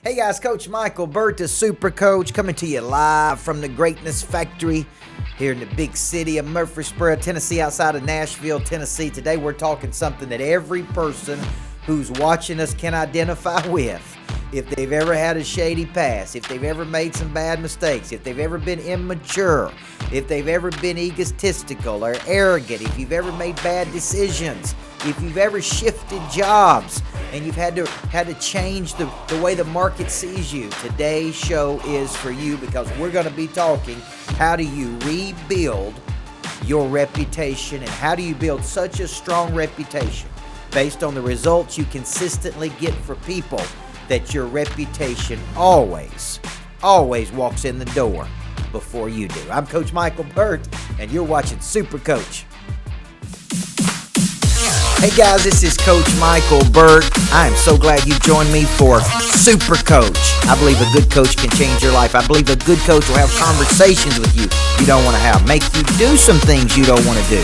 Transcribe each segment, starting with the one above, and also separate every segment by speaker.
Speaker 1: Hey guys, Coach Micheal Burt, the Super Coach, coming to you live from the Greatness Factory here in the big city of Murfreesboro, Tennessee, outside of Nashville, Tennessee. Today we're talking something that every person who's watching us can identify with. If they've ever had a shady past, if they've ever made some bad mistakes, if they've ever been immature, if they've ever been egotistical or arrogant, if you've ever made bad decisions, if you've ever shifted jobs and you've had to change the way the market sees you, today's show is for you, because we're going to be talking how do you rebuild your reputation and how do you build such a strong reputation based on the results you consistently get for people that your reputation always walks in the door before you do. I'm Coach Micheal Burt, and you're watching Super Coach. Hey guys, this is Coach Micheal Burt. I am so glad you joined me for Super Coach. I believe a good coach can change your life. I believe a good coach will have conversations with you don't want to have, make you do some things you don't want to do,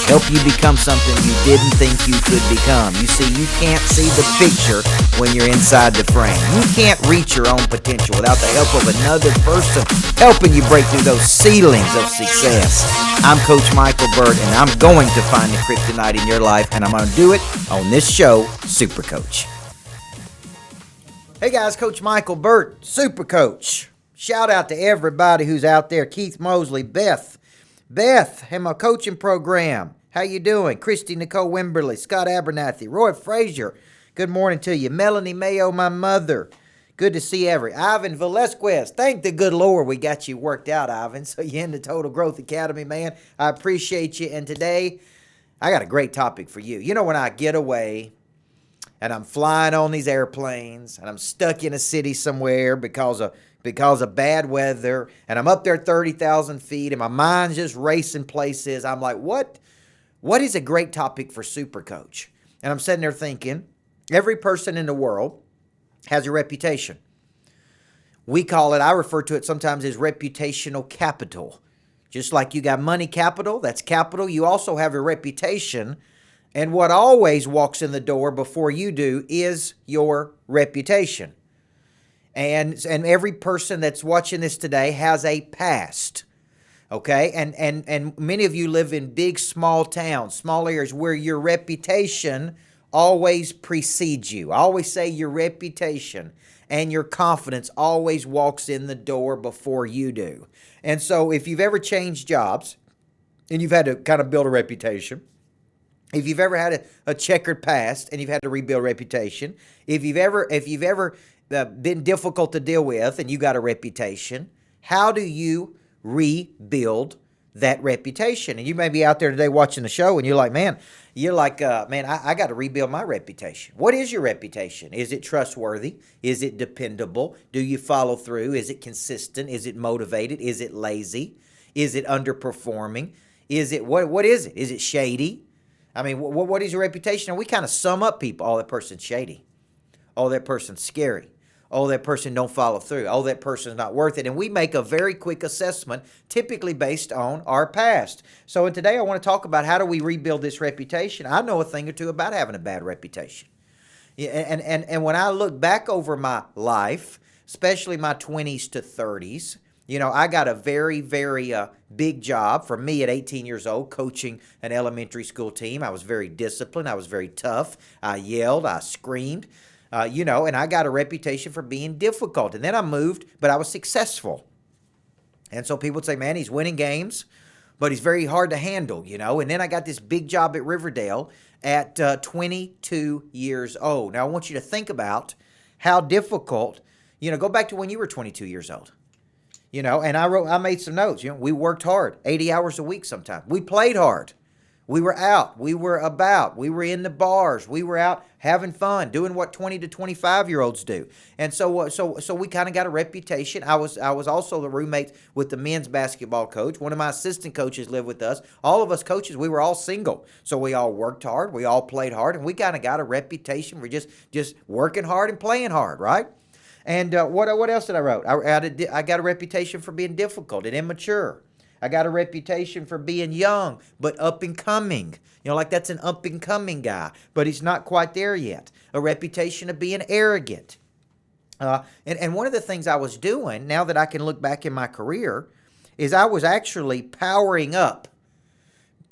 Speaker 1: help you become something you didn't think you could become. You see, you can't see the picture when you're inside the frame. You can't reach your own potential without the help of another person helping you break through those ceilings of success. I'm Coach Micheal Burt, and I'm going to find the kryptonite in your life, and I'm going to do it on this show, Super Coach. Hey guys, Coach Micheal Burt, Super Coach. Shout out to everybody who's out there. Keith Mosley, Beth, and my coaching program. How you doing? Christy Nicole Wimberly, Scott Abernathy, Roy Frazier. Good morning to you. Melanie Mayo, my mother. Good to see Ivan Velasquez. Thank the good Lord we got you worked out, Ivan. So you're in the Total Growth Academy, man. I appreciate you. And today, I got a great topic for you. You know, when I get away and I'm flying on these airplanes and I'm stuck in a city somewhere because of bad weather, and I'm up there 30,000 feet and my mind's just racing places, I'm like, what is a great topic for Super Coach? And I'm sitting there thinking, every person in the world has a reputation. I refer to it sometimes as reputational capital. Just like you got money capital, that's capital, you also have a reputation. And what always walks in the door before you do is your reputation. And every person that's watching this today has a past. Okay? And many of you live in big, small towns, small areas where your reputation always precedes you. I always say your reputation and your confidence always walks in the door before you do. And so if you've ever changed jobs and you've had to kind of build a reputation, if you've ever had a checkered past and you've had to rebuild reputation, if you've ever been difficult to deal with and you got a reputation, how do you rebuild that reputation? And you may be out there today watching the show and you're like, I got to rebuild my reputation. What is your reputation? Is it trustworthy? Is it dependable? Do you follow through? Is it consistent? Is it motivated? Is it lazy? Is it underperforming? Is it, what is it? Is it shady? I mean, what is your reputation? And we kind of sum up people. Oh, that person's shady. Oh, that person's scary. Oh, that person don't follow through. Oh, that person's not worth it. And we make a very quick assessment, typically based on our past. So today I want to talk about how do we rebuild this reputation. I know a thing or two about having a bad reputation. And when I look back over my life, especially my 20s to 30s, you know, I got a very, very big job for me at 18 years old, coaching an elementary school team. I was very disciplined. I was very tough. I yelled. I screamed. And I got a reputation for being difficult. And then I moved, but I was successful. And so people would say, man, he's winning games, but he's very hard to handle, And then I got this big job at Riverdale at 22 years old. Now, I want you to think about how difficult, go back to when you were 22 years old. And I made some notes. We worked hard, 80 hours a week sometimes. We played hard. We were out. We were about. We were in the bars. We were out having fun, doing what 20 to 25-year-olds do. And so we kind of got a reputation. I was also the roommate with the men's basketball coach. One of my assistant coaches lived with us. All of us coaches, we were all single. So we all worked hard. We all played hard. And we kind of got a reputation for just working hard and playing hard, right? And what else did I wrote? I got a reputation for being difficult and immature. I got a reputation for being young, but up and coming. Like that's an up and coming guy, but he's not quite there yet. A reputation of being arrogant. And one of the things I was doing, now that I can look back in my career, is I was actually powering up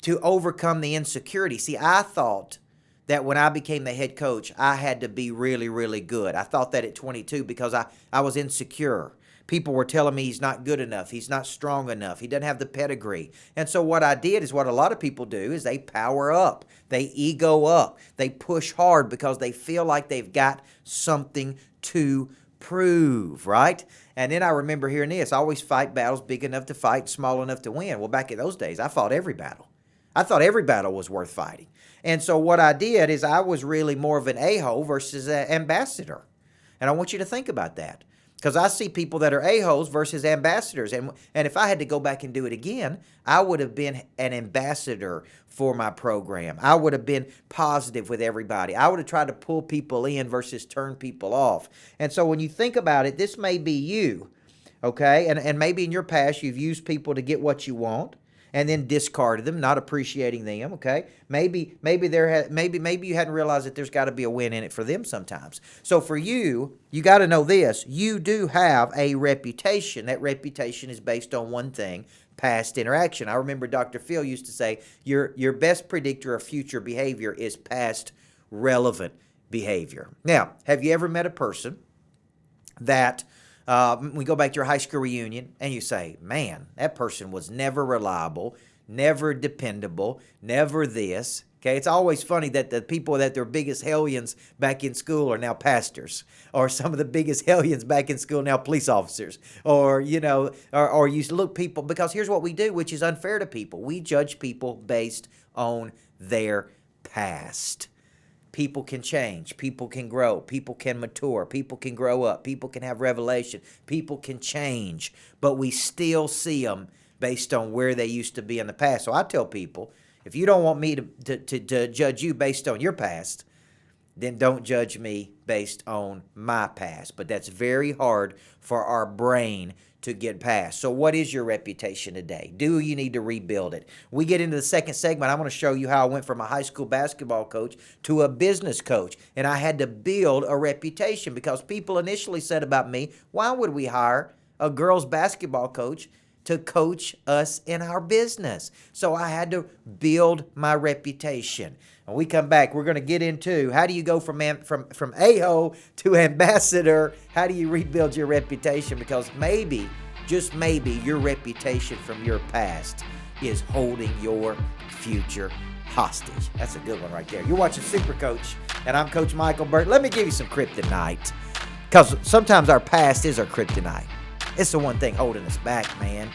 Speaker 1: to overcome the insecurity. See, I thought that when I became the head coach, I had to be really, really good. I thought that at 22 because I was insecure. People were telling me he's not good enough. He's not strong enough. He doesn't have the pedigree. And so what I did is what a lot of people do is they power up. They ego up. They push hard because they feel like they've got something to prove, right? And then I remember hearing this, I always fight battles big enough to fight, small enough to win. Well, back in those days, I fought every battle. I thought every battle was worth fighting. And so what I did is I was really more of an a-hole versus an ambassador. And I want you to think about that. Because I see people that are a-holes versus ambassadors. And if I had to go back and do it again, I would have been an ambassador for my program. I would have been positive with everybody. I would have tried to pull people in versus turn people off. And so when you think about it, this may be you, okay? And maybe in your past you've used people to get what you want and then discarded them, not appreciating them, okay? Maybe you hadn't realized that there's got to be a win in it for them sometimes. So for you, you got to know this. You do have a reputation. That reputation is based on one thing, past interaction. I remember Dr. Phil used to say, your best predictor of future behavior is past relevant behavior. Now, have you ever met a person that we go back to your high school reunion and you say, man, that person was never reliable, never dependable, never this. Okay, it's always funny that the people that their biggest hellions back in school are now pastors, or some of the biggest hellions back in school now police officers, or you look people, because here's what we do, which is unfair to people. We judge people based on their past. People can change. People can grow. People can mature. People can grow up. People can have revelation. People can change. But we still see them based on where they used to be in the past. So I tell people, if you don't want me to judge you based on your past, then don't judge me based on my past. But that's very hard for our brain to get past. So what is your reputation today? Do you need to rebuild it? We get into the second segment. I'm going to show you how I went from a high school basketball coach to a business coach. And I had to build a reputation because people initially said about me, why would we hire a girls basketball coach to coach us in our business? So I had to build my reputation. When we come back, we're going to get into how do you go from a-hole to ambassador? How do you rebuild your reputation? Because maybe, just maybe, your reputation from your past is holding your future hostage. That's a good one right there. You're watching Super Coach, and I'm Coach Micheal Burt. Let me give you some kryptonite, because sometimes our past is our kryptonite. It's the one thing holding us back, man.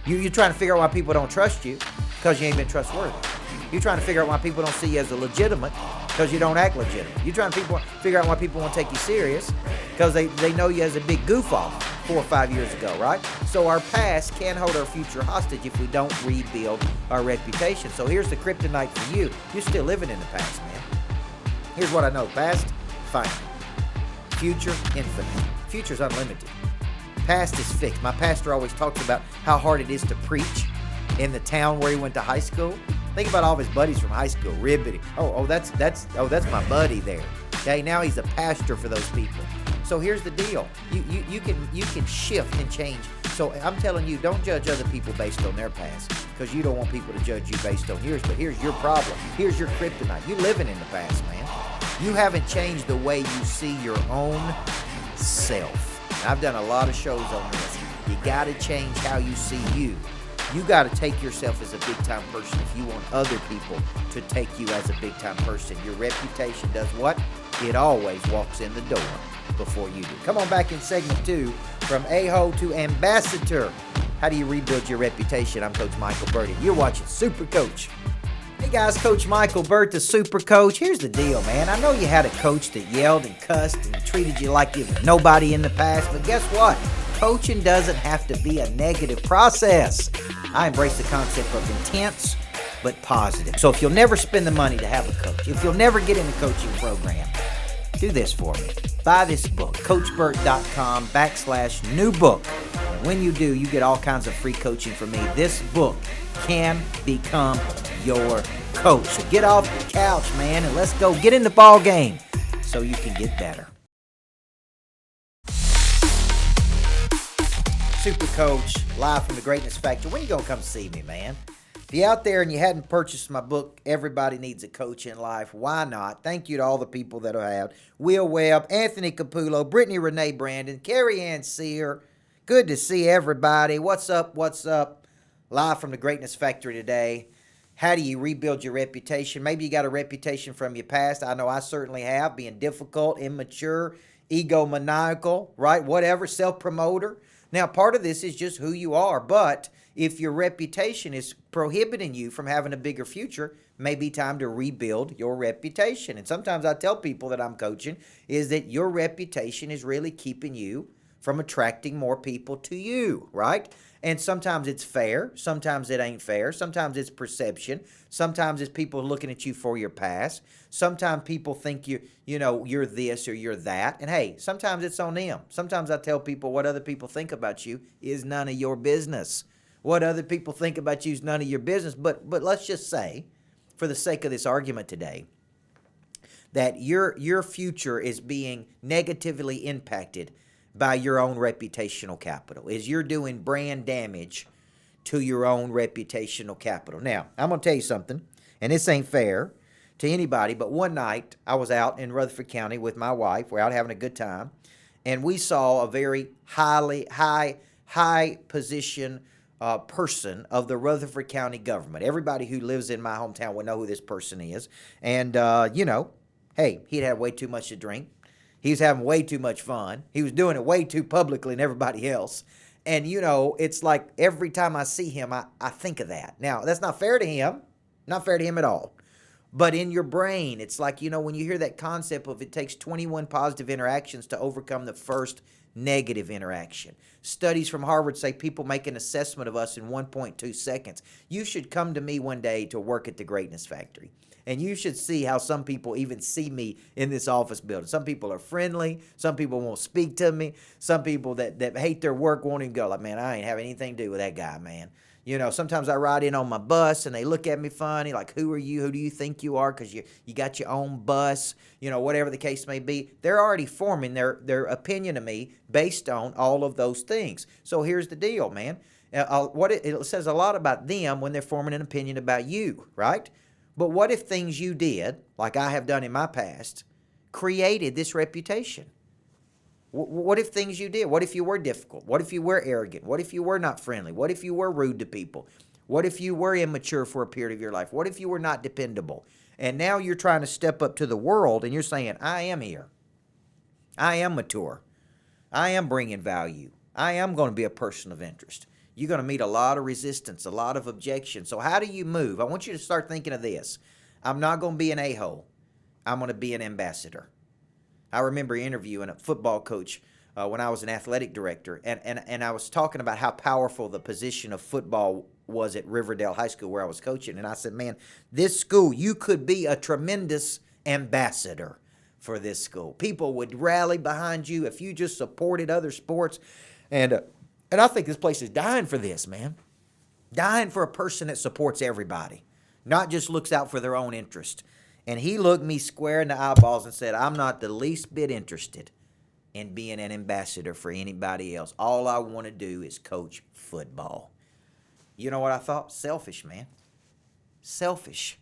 Speaker 1: You're trying to figure out why people don't trust you because you ain't been trustworthy. You're trying to figure out why people don't see you as a legitimate because you don't act legitimate. You're trying to figure out why people won't take you serious because they know you as a big goof-off 4 or 5 years ago, right? So our past can hold our future hostage if we don't rebuild our reputation. So here's the kryptonite for you. You're still living in the past, man. Here's what I know. Past, finite. Future, infinite. Future's unlimited. Past is fixed. My pastor always talks about how hard it is to preach in the town where he went to high school. Think about all of his buddies from high school. Ribbity. That's my buddy there. Okay, now he's a pastor for those people. So here's the deal. You can shift and change. So I'm telling you, don't judge other people based on their past because you don't want people to judge you based on yours. But here's your problem. Here's your kryptonite. You're living in the past, man. You haven't changed the way you see your own self. And I've done a lot of shows on this. You got to change how you see you. You got to take yourself as a big-time person if you want other people to take you as a big-time person. Your reputation does what? It always walks in the door before you do. Come on back in segment 2, from a-hole to ambassador. How do you rebuild your reputation? I'm Coach Micheal Burt. You're watching Super Coach. Hey guys, Coach Micheal Burt, the Super Coach. Here's the deal, man. I know you had a coach that yelled and cussed and treated you like you were nobody in the past, but guess what? Coaching doesn't have to be a negative process. I embrace the concept of intense but positive. So if you'll never spend the money to have a coach, if you'll never get in a coaching program, do this for me. Buy this book, CoachBurt.com/new book. And when you do, you get all kinds of free coaching from me. This book can become your coach. So get off the couch, man, and let's go get in the ball game so you can get better. Super Coach, live from the Greatness Factory. When you gonna come see me, man? If you're out there and you hadn't purchased my book, Everybody Needs a Coach in Life, why not? Thank you to all the people that I have. Will Webb, Anthony Capullo, Brittany Renee Brandon, Carrie Ann Sear. Good to see everybody. What's up? What's up? Live from the Greatness Factory today. How do you rebuild your reputation? Maybe you got a reputation from your past. I know I certainly have, being difficult, immature, egomaniacal, right? Whatever, self-promoter. Now, part of this is just who you are, but if your reputation is prohibiting you from having a bigger future, maybe time to rebuild your reputation. And sometimes I tell people that I'm coaching is that your reputation is really keeping you from attracting more people to you, right? And sometimes it's fair, sometimes it ain't fair, sometimes it's perception, sometimes it's people looking at you for your past, sometimes people think you're this or you're that, and hey, sometimes it's on them. Sometimes I tell people what other people think about you is none of your business. What other people think about you is none of your business, but let's just say, for the sake of this argument today, that your future is being negatively impacted by your own reputational capital, is you're doing brand damage to your own reputational capital. Now, I'm going to tell you something, and this ain't fair to anybody, but one night I was out in Rutherford County with my wife. We're out having a good time, and we saw a very high position person of the Rutherford County government. Everybody who lives in my hometown will know who this person is. And, hey, he'd had way too much to drink. He was having way too much fun. He was doing it way too publicly than everybody else. And, it's like every time I see him, I think of that. Now, that's not fair to him. Not fair to him at all. But in your brain, it's like, when you hear that concept of it takes 21 positive interactions to overcome the first negative interaction. Studies from Harvard say people make an assessment of us in 1.2 seconds. You should come to me one day to work at the Greatness Factory. And you should see how some people even see me in this office building. Some people are friendly. Some people won't speak to me. Some people that hate their work won't even go like, man, I ain't having anything to do with that guy, man. Sometimes I ride in on my bus and they look at me funny, like, who are you? Who do you think you are? Because you got your own bus, whatever the case may be. They're already forming their opinion of me based on all of those things. So here's the deal, man. It says a lot about them when they're forming an opinion about you, right? But what if things you did, like I have done in my past, created this reputation? What if things you did? What if you were difficult? What if you were arrogant? What if you were not friendly? What if you were rude to people? What if you were immature for a period of your life? What if you were not dependable? And now you're trying to step up to the world and you're saying, I am here. I am mature. I am bringing value. I am going to be a person of interest. You're going to meet a lot of resistance, a lot of objection. So how do you move? I want you to start thinking of this. I'm not going to be an a-hole. I'm going to be an ambassador. I remember interviewing a football coach when I was an athletic director, and I was talking about how powerful the position of football was at Riverdale High School where I was coaching. And I said, man, this school, you could be a tremendous ambassador for this school. People would rally behind you if you just supported other sports. And I think this place is dying for this, man. Dying for a person that supports everybody, not just looks out for their own interest. And he looked me square in the eyeballs and said, I'm not the least bit interested in being an ambassador for anybody else. All I want to do is coach football. You know what I thought? Selfish, man. Selfish.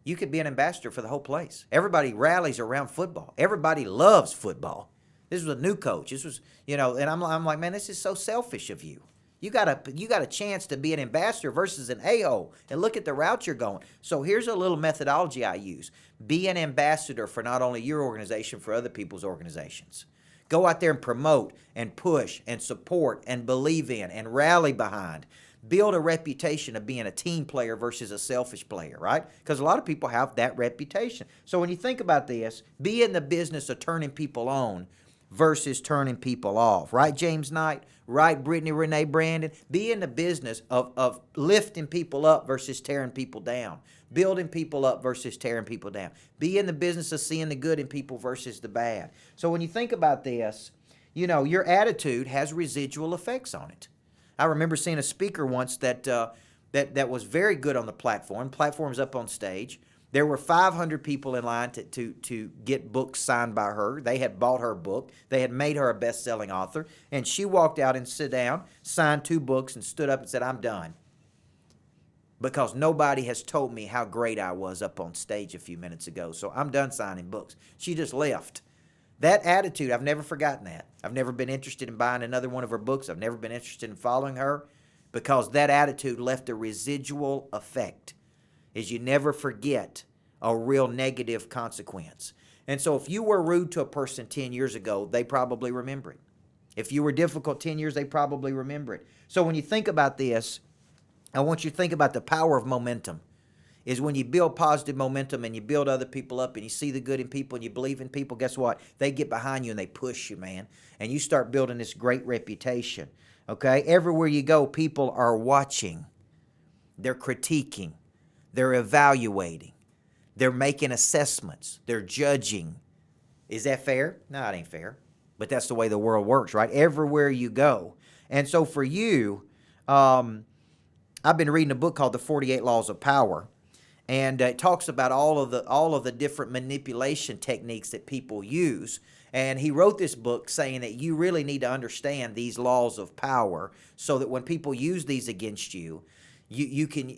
Speaker 1: You could be an ambassador for the whole place. Everybody rallies around football. Everybody loves football. This was a new coach. This was, and I'm like, man, this is so selfish of you. You got a chance to be an ambassador versus an a-hole, and look at the route you're going. So here's a little methodology I use. Be an ambassador for not only your organization, for other people's organizations. Go out there and promote and push and support and believe in and rally behind. Build a reputation of being a team player versus a selfish player, right? Because a lot of people have that reputation. So when you think about this, be in the business of turning people on versus turning people off. Right, James Knight? Right, Brittany Renee Brandon? Be in the business of lifting people up versus tearing people down. Building people up versus tearing people down. Be in the business of seeing the good in people versus the bad. So when you think about this, your attitude has residual effects on it. I remember seeing a speaker once that was very good on the platform. Platform's up on stage. There were 500 people in line to get books signed by her. They had bought her book. They had made her a best-selling author. And she walked out and sat down, signed 2 books, and stood up and said, I'm done. Because nobody has told me how great I was up on stage a few minutes ago. So I'm done signing books. She just left. That attitude, I've never forgotten that. I've never been interested in buying another one of her books. I've never been interested in following her because that attitude left a residual effect. Is you never forget a real negative consequence. And so if you were rude to a person 10 years ago, they probably remember it. If you were difficult 10 years, they probably remember it. So when you think about this, I want you to think about the power of momentum. Is when you build positive momentum and you build other people up and you see the good in people and you believe in people, guess what? They get behind you and they push you, man. And you start building this great reputation, okay? Everywhere you go, people are watching. They're critiquing. They're evaluating. They're making assessments. They're judging. Is that fair? No, it ain't fair. But that's the way the world works, right? Everywhere you go. And so for you, I've been reading a book called The 48 Laws of Power. And it talks about all of the different manipulation techniques that people use. And he wrote this book saying that you really need to understand these laws of power so that when people use these against you, you can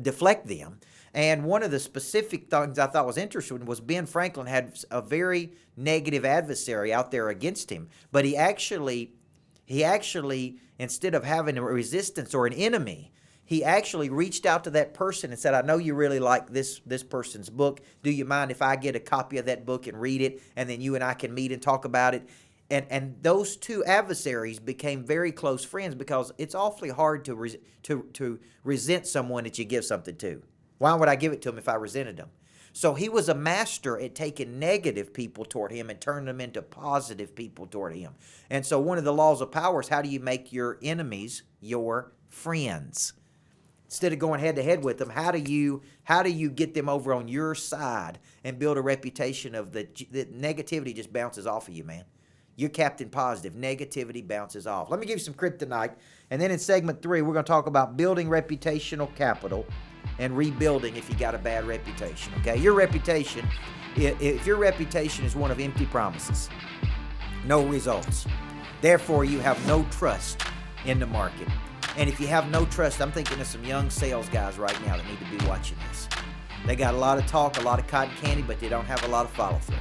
Speaker 1: deflect them. And one of the specific things I thought was interesting was Ben Franklin had a very negative adversary out there against him, but he actually instead of having a resistance or an enemy, he actually reached out to that person and said, I know you really like this person's book. Do you mind if I get a copy of that book and read it, and then you and I can meet and talk about it? And those 2 adversaries became very close friends because it's awfully hard to resent someone that you give something to. Why would I give it to him if I resented them? So he was a master at taking negative people toward him and turning them into positive people toward him. And so one of the laws of power is how do you make your enemies your friends? Instead of going head to head with them, how do you get them over on your side and build a reputation of the negativity just bounces off of you, man. You're Captain Positive. Negativity bounces off. Let me give you some kryptonite. And then in segment 3, we're going to talk about building reputational capital and rebuilding if you got a bad reputation. Okay, your reputation, if your reputation is one of empty promises, no results, therefore you have no trust in the market. And if you have no trust, I'm thinking of some young sales guys right now that need to be watching this. They got a lot of talk, a lot of cotton candy, but they don't have a lot of follow through.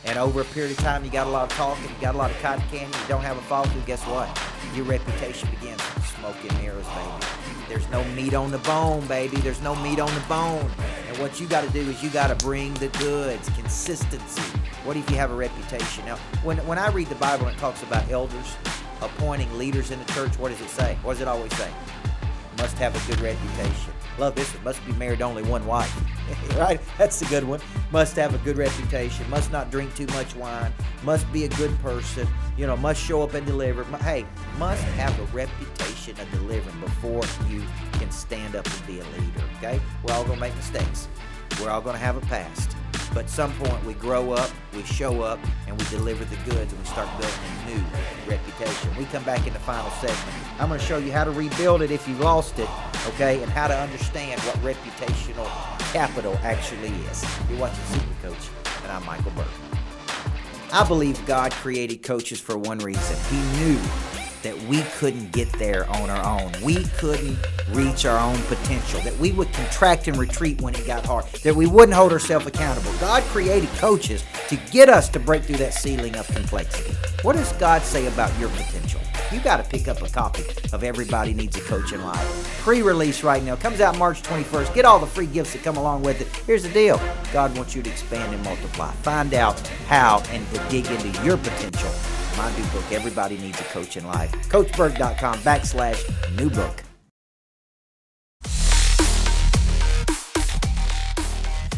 Speaker 1: And over a period of time, you got a lot of talk and you got a lot of cotton candy, you don't have a follow through, guess what? Your reputation begins smoke and mirrors, baby. There's no meat on the bone, baby. There's no meat on the bone. And what you got to do is you got to bring the goods, consistency. What if you have a reputation? Now, when I read the Bible and it talks about elders appointing leaders in the church, what does it say? What does it always say? Must have a good reputation. Love this one. Must be married to only one wife. Right? That's a good one. Must have a good reputation. Must not drink too much wine. Must be a good person. Must show up and deliver. Hey, must have a reputation of delivering before you can stand up and be a leader. Okay? We're all going to make mistakes. We're all going to have a past. But at some point we grow up, we show up, and we deliver the goods, and we start building a new reputation. We come back in the final segment. I'm going to show you how to rebuild it if you lost it, okay, and how to understand what reputational capital actually is. You're watching Super Coach, and I'm Micheal Burt. I believe God created coaches for one reason. He knew that we couldn't get there on our own. We couldn't reach our own potential, that we would contract and retreat when it got hard, that we wouldn't hold ourselves accountable. God created coaches to get us to break through that ceiling of complexity. What does God say about your potential? You got to pick up a copy of Everybody Needs a Coach in Life. Pre-release right now. Comes out March 21st. Get all the free gifts that come along with it. Here's the deal. God wants you to expand and multiply. Find out how and to dig into your potential. My new book, Everybody Needs a Coach in Life. CoachBurt.com/new book.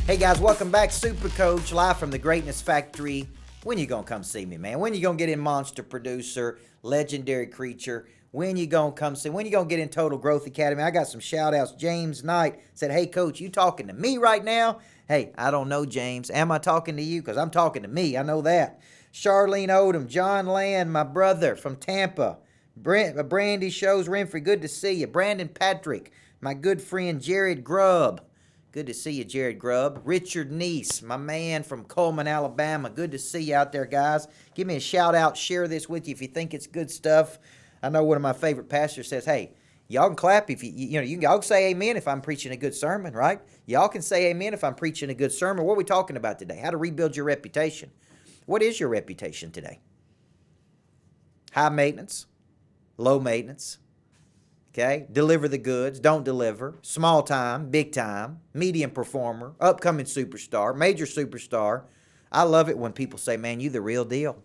Speaker 1: Hey guys, welcome back. Super Coach, live from the Greatness Factory. When you gonna come see me, man? When you gonna get in Monster Producer, Legendary Creature? When you gonna come see? When you gonna get in Total Growth Academy? I got some shout outs. James Knight said, hey Coach, you talking to me right now? Hey, I don't know, James. Am I talking to you? Because I'm talking to me. I know that. Charlene Odom, John Land, my brother from Tampa. Brandy Shows Renfrey, good to see you. Brandon Patrick, my good friend Jared Grubb. Good to see you, Jared Grubb. Richard Neese, my man from Coleman, Alabama. Good to see you out there, guys. Give me a shout out. Share this with you if you think it's good stuff. I know one of my favorite pastors says, hey, y'all can clap if y'all can say amen if I'm preaching a good sermon, right? Y'all can say amen if I'm preaching a good sermon. What are we talking about today? How to rebuild your reputation. What is your reputation today? High maintenance, low maintenance, okay? Deliver the goods, don't deliver, small time, big time, medium performer, upcoming superstar, major superstar. I love it when people say, man, you the real deal.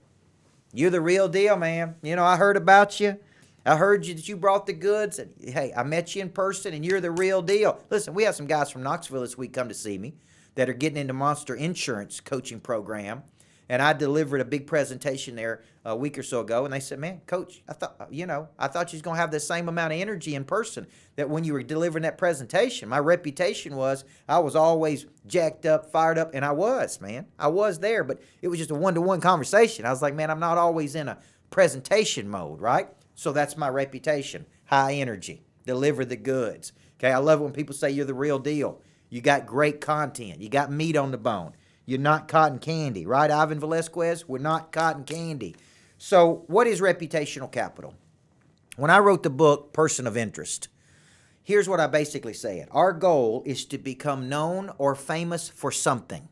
Speaker 1: You're the real deal, man. I heard about you. I heard that you brought the goods. And, hey, I met you in person, and you're the real deal. Listen, we have some guys from Knoxville this week come to see me that are getting into Monster Insurance coaching program. And I delivered a big presentation there a week or so ago, and they said, man, Coach, I thought you was going to have the same amount of energy in person that when you were delivering that presentation. My reputation was I was always jacked up, fired up, and I was, man. I was there, but it was just a one-to-one conversation. I was like, man, I'm not always in a presentation mode, right? So that's my reputation, high energy, deliver the goods. Okay, I love it when people say you're the real deal. You got great content. You got meat on the bone. You're not cotton candy, right, Ivan Velasquez? We're not cotton candy. So what is reputational capital? When I wrote the book, Person of Interest, here's what I basically said. Our goal is to become known or famous for something.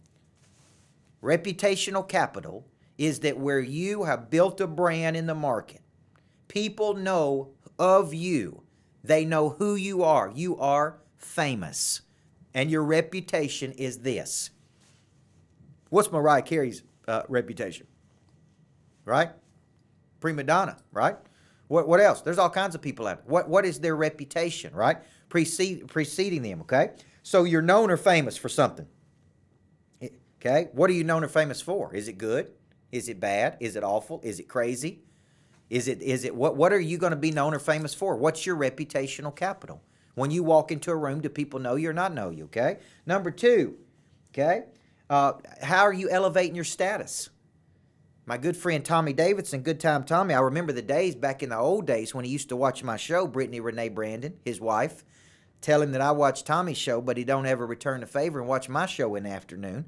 Speaker 1: Reputational capital is that where you have built a brand in the market, people know of you. They know who you are. You are famous. And your reputation is this. What's Mariah Carey's reputation? Right? Prima donna, right? What else? There's all kinds of people out there. What is their reputation, right? Preceding them, okay? So you're known or famous for something. Okay? What are you known or famous for? Is it good? Is it bad? Is it awful? Is it crazy? Is it what are you going to be known or famous for? What's your reputational capital? When you walk into a room, do people know you or not know you, okay? Number two, okay? How are you elevating your status? My good friend Tommy Davidson, Good Time Tommy, I remember the days back in the old days when he used to watch my show, Brittany Renee Brandon, his wife, tell him that I watch Tommy's show, but he don't ever return the favor and watch my show in the afternoon.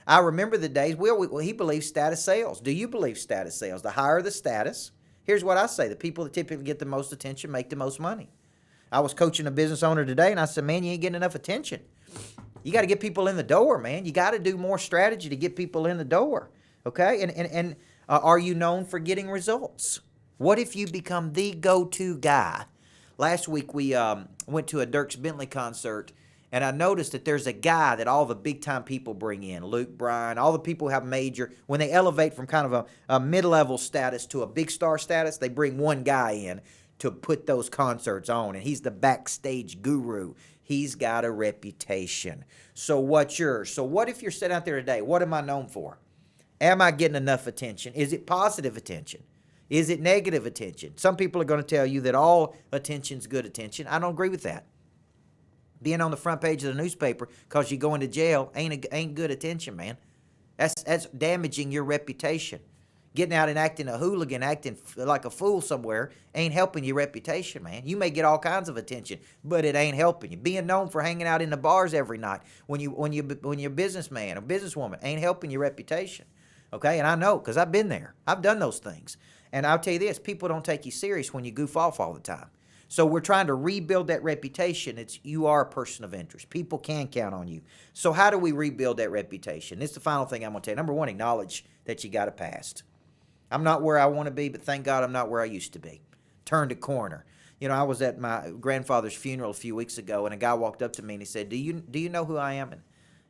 Speaker 1: I remember the days, he believes status sales. Do you believe status sales? The higher the status, here's what I say, the people that typically get the most attention make the most money. I was coaching a business owner today, and I said, man, you ain't getting enough attention. You got to get people in the door, man. You got to do more strategy to get people in the door, okay? And are you known for getting results? What if you become the go-to guy? Last week we went to a Dierks Bentley concert, and I noticed that there's a guy that all the big-time people bring in, Luke Bryan, all the people who have major, when they elevate from kind of a mid-level status to a big star status, they bring one guy in to put those concerts on, and he's the backstage guru. He's got a reputation. So what's yours? So what if you're sitting out there today? What am I known for? Am I getting enough attention? Is it positive attention? Is it negative attention? Some people are going to tell you that all attention's good attention. I don't agree with that. Being on the front page of the newspaper because you go into jail ain't good attention, man. That's damaging your reputation. Getting out and acting a hooligan, acting like a fool somewhere ain't helping your reputation, man. You may get all kinds of attention, but it ain't helping you. Being known for hanging out in the bars every night when you're a businessman or businesswoman ain't helping your reputation. Okay, and I know because I've been there. I've done those things. And I'll tell you this, people don't take you serious when you goof off all the time. So we're trying to rebuild that reputation. You are a person of interest. People can count on you. So how do we rebuild that reputation? This is the final thing I'm going to tell you. Number one, acknowledge that you got a past. I'm not where I want to be, but thank God I'm not where I used to be. Turned a corner. I was at my grandfather's funeral a few weeks ago, and a guy walked up to me and he said, "Do you know who I am?"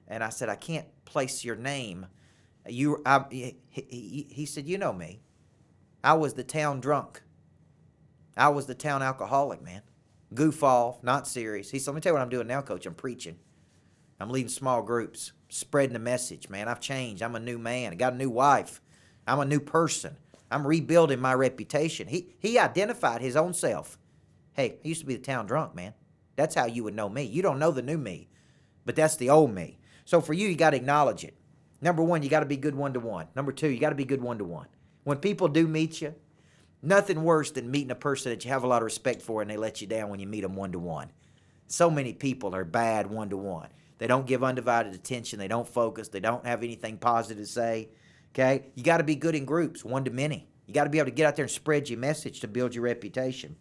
Speaker 1: And I said, "I can't place your name." He said, "You know me. I was the town drunk. I was the town alcoholic, man. Goof off, not serious." He said, "Let me tell you what I'm doing now, Coach. I'm preaching. I'm leading small groups, spreading the message, man. I've changed. I'm a new man. I got a new wife. I'm a new person. I'm rebuilding my reputation." He identified his own self. Hey, I used to be the town drunk, man. That's how you would know me. You don't know the new me, but that's the old me. So for you got to acknowledge it. Number one, you got to be good one-to-one. Number two, you got to be good one-to-one. When people do meet you, nothing worse than meeting a person that you have a lot of respect for and they let you down when you meet them one-to-one. So many people are bad one-to-one. They don't give undivided attention. They don't focus. They don't have anything positive to say. Okay? You got to be good in groups, one to many. You got to be able to get out there and spread your message to build your reputation.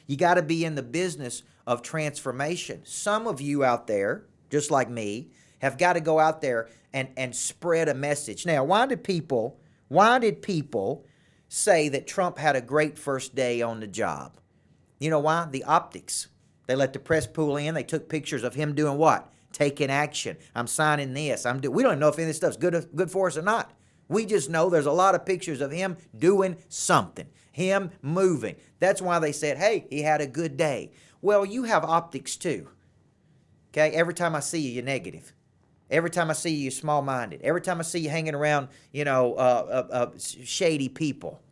Speaker 1: You got to be in the business of transformation. Some of you out there, just like me, have got to go out there and spread a message. Now, why did people say that Trump had a great first day on the job? You know why? The optics. They let the press pool in. They took pictures of him doing what? Taking action. I'm signing this. We don't even know if any of this stuff's good for us or not. We just know there's a lot of pictures of him doing something, him moving. That's why they said, hey, he had a good day. Well, you have optics too. Okay? Every time I see you, you're negative. Every time I see you, you're small-minded. Every time I see you hanging around, shady people.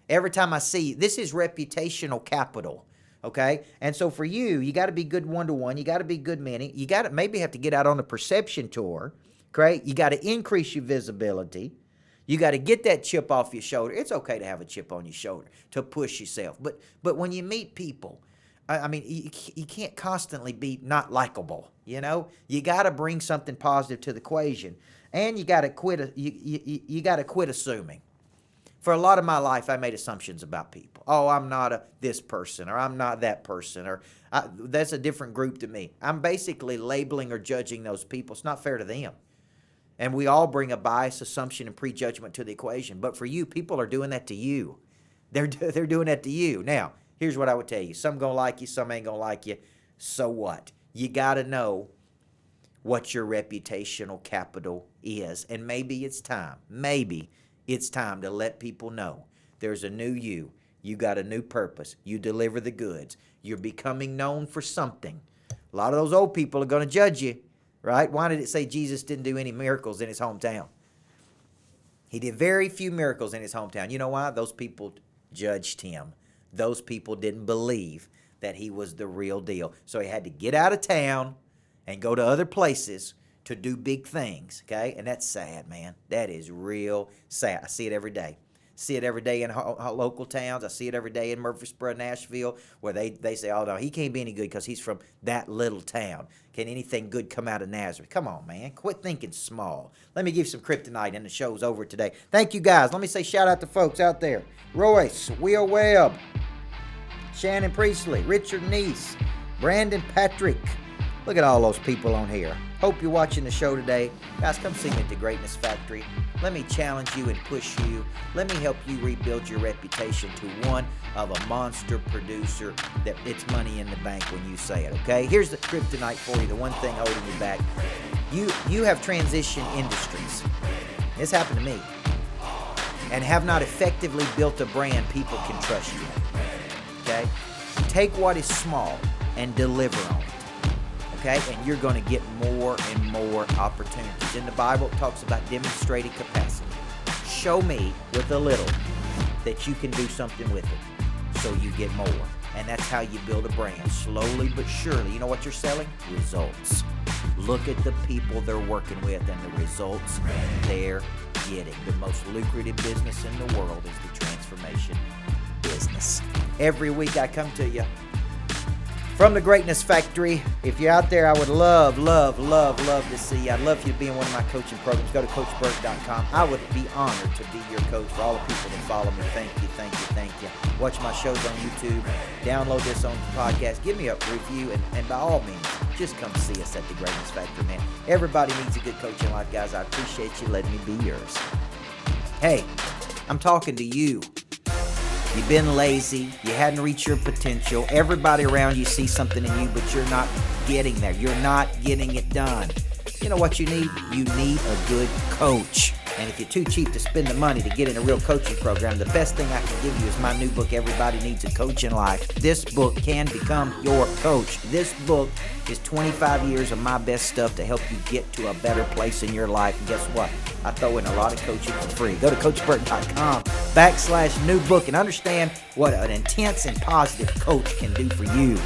Speaker 1: Every time I see you, this is reputational capital. Okay? And so for you, you got to be good one-to-one. You got to be good many. You got to maybe have to get out on a perception tour. Okay? You got to increase your visibility. You got to get that chip off your shoulder. It's okay to have a chip on your shoulder to push yourself. But when you meet people, you can't constantly be not likable, You got to bring something positive to the equation. And you got to quit you got to quit assuming. For a lot of my life, I made assumptions about people. Oh, I'm not this person, or I'm not that person, or that's a different group to me. I'm basically labeling or judging those people. It's not fair to them. And we all bring a bias, assumption, and prejudgment to the equation. But for you, people are doing that to you. They're doing that to you. Now, here's what I would tell you. Some going to like you, some ain't going to like you. So what? You got to know what your reputational capital is. And maybe it's time to let people know there's a new you. You got a new purpose. You deliver the goods. You're becoming known for something. A lot of those old people are going to judge you, right? Why did it say Jesus didn't do any miracles in his hometown? He did very few miracles in his hometown. You know why? Those people judged him. Those people didn't believe that he was the real deal. So he had to get out of town and go to other places to do big things, okay? And that's sad, man. That is real sad. I see it every day. See it every day in local towns. I see it every day in Murfreesboro, Nashville, where they say, oh, no, he can't be any good because he's from that little town. Can anything good come out of Nazareth? Come on, man. Quit thinking small. Let me give you some kryptonite, and the show's over today. Thank you, guys. Let me say shout out to folks out there. Royce, Will Webb, Shannon Priestley, Richard Neese, Brandon Patrick. Look at all those people on here. Hope you're watching the show today. Guys, come see me at the Greatness Factory. Let me challenge you and push you. Let me help you rebuild your reputation to one of a monster producer that it's money in the bank when you say it, okay? Here's the kryptonite for you, the one thing holding you back. You have transitioned industries. This happened to me. And have not effectively built a brand people can trust you in, okay? Take what is small and deliver on it. Okay, and you're going to get more and more opportunities. In the Bible, it talks about demonstrating capacity. Show me with a little that you can do something with it so you get more. And that's how you build a brand, slowly but surely. You know what you're selling? Results. Look at the people they're working with and the results they're getting. The most lucrative business in the world is the transformation business. Every week I come to you from the Greatness Factory. If you're out there, I would love to see you. I'd love for you to be in one of my coaching programs. Go to CoachBurt.com. I would be honored to be your coach. For all the people that follow me, thank you. Watch my shows on YouTube. Download this on the podcast. Give me a review, and by all means, just come see us at the Greatness Factory, man. Everybody needs a good coach in life, guys. I appreciate you letting me be yours. Hey, I'm talking to you. You've been lazy. You hadn't reached your potential. Everybody around you sees something in you, but you're not getting there. You're not getting it done. You know what you need? You need a good coach. And if you're too cheap to spend the money to get in a real coaching program, the best thing I can give you is my new book, Everybody Needs a Coach in Life. This book can become your coach. This book is 25 years of my best stuff to help you get to a better place in your life. And guess what? I throw in a lot of coaching for free. Go to CoachBurt.com/new book and understand what an intense and positive coach can do for you.